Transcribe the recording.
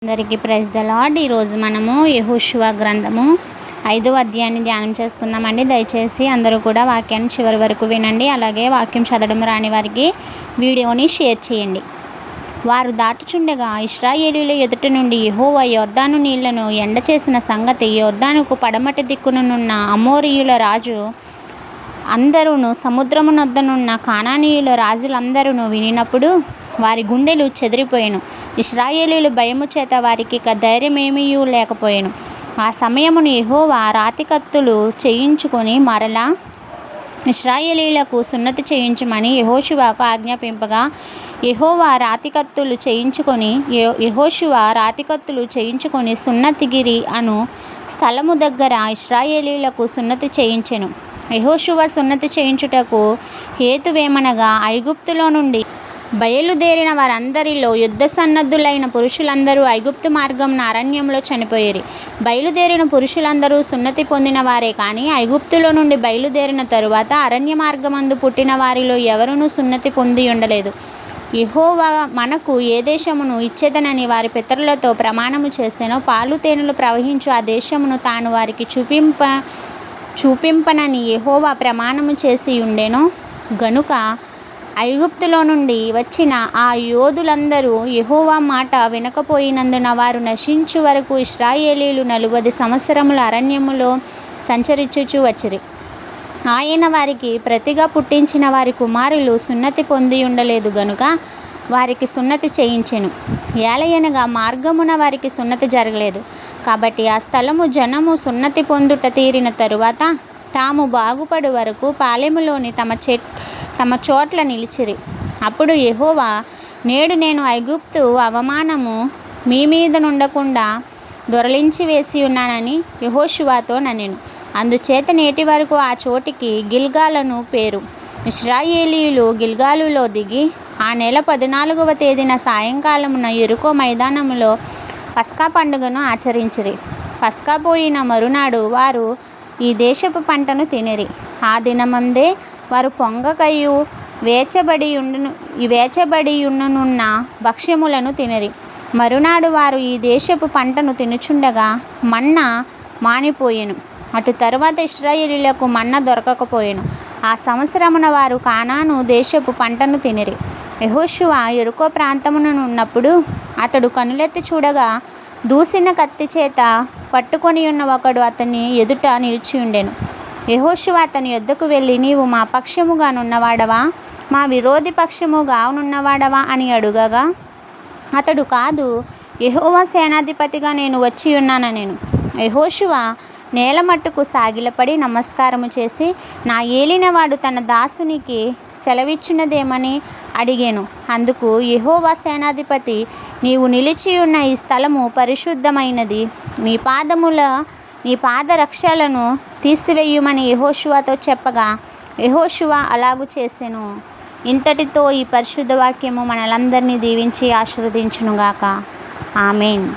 అందరికీ praise the lord. ఈరోజు మనము యెహోషువ గ్రంథము 5వ అధ్యాయాన్ని ధ్యానం చేసుకుందామండి. దయచేసి అందరూ కూడా వాక్యాన్ని చివరి వరకు వినండి. అలాగే వాక్యం చదవడం రాని వారికి వీడియోని షేర్ చేయండి. వారు దాటుచుండగా ఇశ్రాయేలీయుల ఎదుట నుండి యెహోవా యొర్దాను నీళ్లను ఎండ చేసిన సంగతి యొర్దానుకు పడమటి దిక్కునున్న అమోరీయుల రాజు అందరూను సముద్రమునొద్దనున్న కానానీయుల రాజులందరూ వినినప్పుడు వారి గుండెలు చెదిరిపోయెను. ఇశ్రాయేలీయులు భయము చేత వారికి ధైర్యమేమీయూ లేకపోయెను. ఆ సమయమును యెహోవా రాతి కత్తులు చేయించుకొని మరలా ఇశ్రాయేలీయులకు సున్నతి చేయించమని యెహోషువకు ఆజ్ఞాపింపగా యెహోవా రాతి కత్తులు చేయించుకొని సున్నతిగిరి అను స్థలము దగ్గర ఇశ్రాయేలీయులకు సున్నతి చేయించెను. యెహోషువ సున్నతి చేయించుటకు హేతువేమనగా ఐగుప్తులో నుండి బయలుదేరిన వారందరిలో యుద్ధ సన్నద్ధులైన పురుషులందరూ ఐగుప్తు మార్గమున అరణ్యంలో చనిపోయిరి. బయలుదేరిన పురుషులందరూ సున్నతి పొందిన వారే కానీ ఐగుప్తులో నుండి బయలుదేరిన తరువాత అరణ్య మార్గమందు పుట్టిన వారిలో ఎవరునూ సున్నతి పొంది ఉండలేదు. యెహోవా మనకు ఏ దేశమును ఇచ్చేదనని వారి పితరులతో ప్రమాణము చేసెనో పాలు తేనెలు ప్రవహించు ఆ దేశమును తాను వారికి చూపింపనని యెహోవా ప్రమాణము చేసి ఉండెను గనుక ఐగుప్తులో నుండి వచ్చిన ఆ యోధులందరూ యెహోవా మాట వినకపోయినందున వారు నశించు వరకు ఇశ్రాయేలీయులు 40 సంవత్సరముల అరణ్యములో సంచరించుచూ వచ్చిరి. ఆయన వారికి ప్రతిగా పుట్టించిన వారి కుమారులు సున్నతి పొంది ఉండలేదు గనుక వారికి సున్నతి చేయించెను. ఏలయనగా మార్గమున వారికి సున్నతి జరగలేదు. కాబట్టి ఆ స్థలము జనము సున్నతి పొందుట తీరిన తరువాత తాము బాగుపడు వరకు పాలెములోని తమ చోట్ల నిలిచిరి. అప్పుడు యెహోవా, నేడు నేను ఐగుప్తు అవమానము మీ మీద నుండకుండా దొరలించి వేసి ఉన్నానని యెహోషువతో ననెను. అందుచేత నేటి వరకు ఆ చోటికి గిల్గాలను పేరు. ఇశ్రాయేలీయులు గిల్గాలులో దిగి ఆ నెల 14వ తేదీన సాయంకాలమున యెరికో మైదానములో పస్కా పండుగను ఆచరించిరి. పస్కా పోయిన మరునాడు వారు ఈ దేశపు పంటను తినిరి. ఆ దినమందే వారు పొంగకయు వేచబడియున్న భక్ష్యములను తినిరి. మరునాడు వారు ఈ దేశపు పంటను తినుచుండగా మన్నా మానిపోయెను. అటు తరువాత ఇశ్రాయేలీయులకు మన్నా దొరకకపోయెను. ఆ సంవత్సరమున వారు కానాను దేశపు పంటను తినిరి. యెహోషువ యెరికో ప్రాంతమునున్నప్పుడు అతడు కనులెత్తి చూడగా దూసిన కత్తి చేత పట్టుకొని ఉన్న ఒకడు అతని ఎదుట నిలిచి ఉండెను. యెహోషువ అతని యొద్దకు వెళ్ళి, నీవు మా పక్షముగా నున్నవాడవా, మా విరోధి పక్షముగా నున్నవాడవా అని అడుగగా అతడు, కాదు, యెహోవా సేనాధిపతిగా నేను వచ్చి ఉన్నాననెను. యెహోషువ నేల మట్టుకు సాగిలపడి నమస్కారము చేసి, నా ఏలినవాడు తన దాసునికి సెలవిచ్చినదేమని అడిగెను. అందుకు యెహోవా సేనాధిపతి, నీవు నిలిచియున్న ఈ స్థలము పరిశుద్ధమైనది, నీ పాదరక్షలను తీసివేయుమని యెహోషువతో చెప్పగా యెహోషువ అలాగు చేసెను. ఇంతటితో ఈ పరిశుద్ధ వాక్యము మనలందరినీ దీవించి ఆశీర్వదించునుగాక. ఆమేన్.